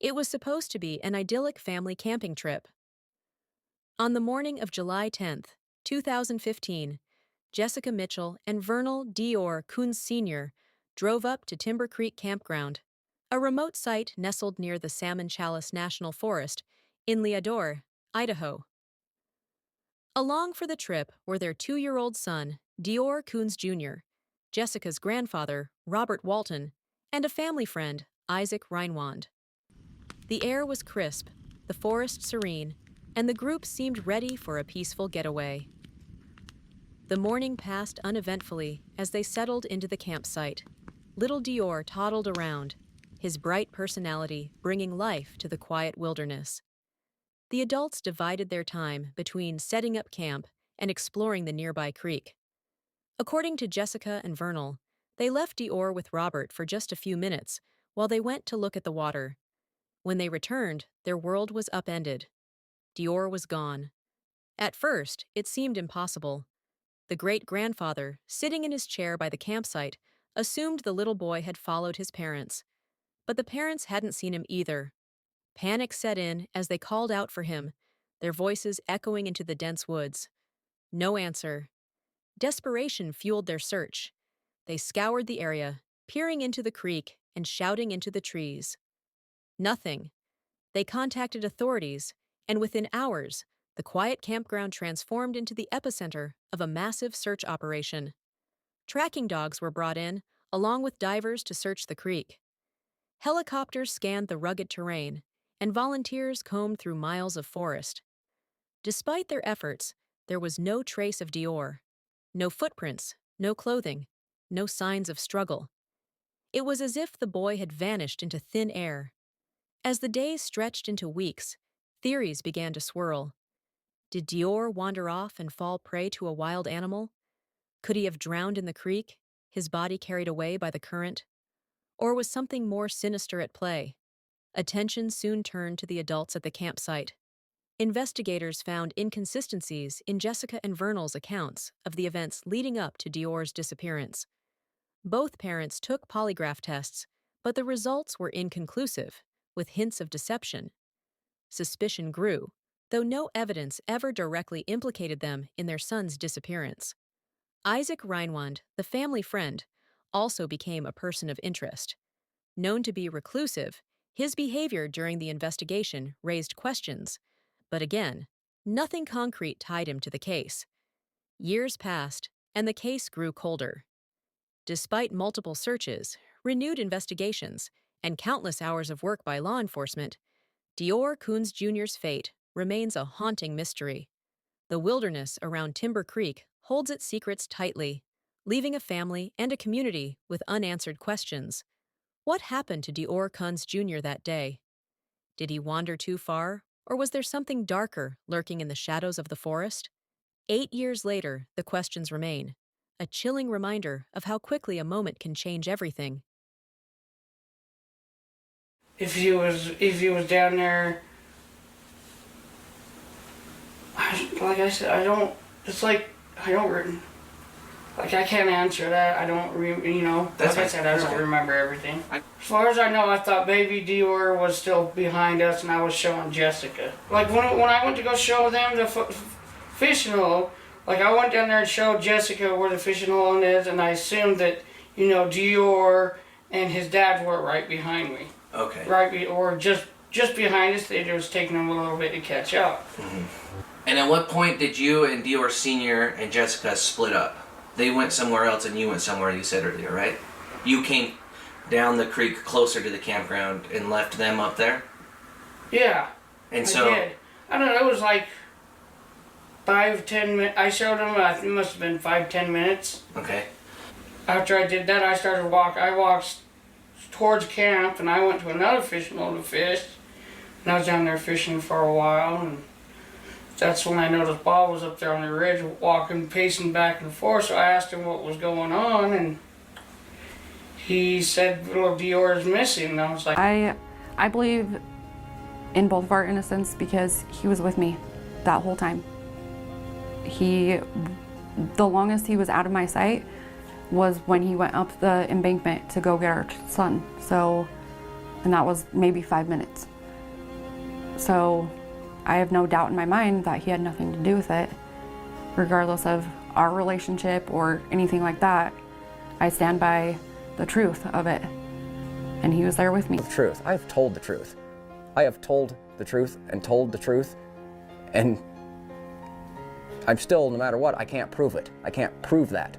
It was supposed to be an idyllic family camping trip. On the morning of July 10th, 2015, Jessica Mitchell and DeOrr Kunz Sr. drove up to Timber Creek Campground, a remote site nestled near the Salmon Chalice National Forest in Leadore, Idaho. Along for the trip were their 2-year-old son, DeOrr Kunz Jr., Jessica's grandfather, Robert Walton, and a family friend, Isaac Reinwand. The air was crisp, the forest serene, and the group seemed ready for a peaceful getaway. The morning passed uneventfully as they settled into the campsite. Little DeOrr toddled around, his bright personality bringing life to the quiet wilderness. The adults divided their time between setting up camp and exploring the nearby creek. According to Jessica and Vernal, they left DeOrr with Robert for just a few minutes while they went to look at the water. When they returned, their world was upended. DeOrr was gone. At first, it seemed impossible. The great-grandfather, sitting in his chair by the campsite, assumed the little boy had followed his parents. But the parents hadn't seen him either. Panic set in as they called out for him, their voices echoing into the dense woods. No answer. Desperation fueled their search. They scoured the area, peering into the creek and shouting into the trees. Nothing. They contacted authorities, and within hours, the quiet campground transformed into the epicenter of a massive search operation. Tracking dogs were brought in, along with divers to search the creek. Helicopters scanned the rugged terrain, and volunteers combed through miles of forest. Despite their efforts, there was no trace of DeOrr. No footprints, no clothing, no signs of struggle. It was as if the boy had vanished into thin air. As the days stretched into weeks, theories began to swirl. Did DeOrr wander off and fall prey to a wild animal? Could he have drowned in the creek, his body carried away by the current? Or was something more sinister at play? Attention soon turned to the adults at the campsite. Investigators found inconsistencies in Jessica and Vernal's accounts of the events leading up to DeOrr's disappearance. Both parents took polygraph tests, but the results were inconclusive, with hints of deception. Suspicion grew, though no evidence ever directly implicated them in their son's disappearance. Isaac Reinwand, the family friend, also became a person of interest. Known to be reclusive, his behavior during the investigation raised questions, but again, nothing concrete tied him to the case. Years passed, and the case grew colder. Despite multiple searches, renewed investigations, and countless hours of work by law enforcement, DeOrr Kunz Jr.'s fate remains a haunting mystery. The wilderness around Timber Creek holds its secrets tightly, leaving a family and a community with unanswered questions. What happened to DeOrr Kunz Jr. that day? Did he wander too far, or was there something darker lurking in the shadows of the forest? 8 years later, the questions remain, a chilling reminder of how quickly a moment can change everything. If he was down there, like I said, I can't answer that. I don't, That's like I fine. said, I That's don't okay. remember everything. As far as I know, I thought baby DeOrr was still behind us and I was showing Jessica. Like when I went to go show them the fishing hole, like I went down there and showed Jessica where the fishing hole is, and I assumed that, DeOrr and his dad were right behind me. Okay. Or just behind us. It was taking them a little bit to catch up. Mm-hmm. And at what point did you and DeOrr Sr. and Jessica split up? They went somewhere else and you went somewhere, you said earlier, right? You came down the creek closer to the campground and left them up there? Yeah. And I so did. I don't know, it was like 5-10 minutes. I showed them, it must have been 5-10 minutes. Okay. After I did that, I walked towards camp, and I went to another fishing hole to fish. And I was down there fishing for a while, and that's when I noticed Bob was up there on the ridge pacing back and forth. So I asked him what was going on, and he said little DeOrr is missing. And I was like, I believe in both of our innocence because he was with me that whole time. The longest he was out of my sight was when he went up the embankment to go get our son. So and that was maybe 5 minutes. So I have no doubt in my mind that he had nothing to do with it, regardless of our relationship or anything like that. I stand by the truth of it, and he was there with me. The truth. I've told the truth. I have told the truth and told the truth, and I'm still, no matter what, I can't prove it. I can't prove that.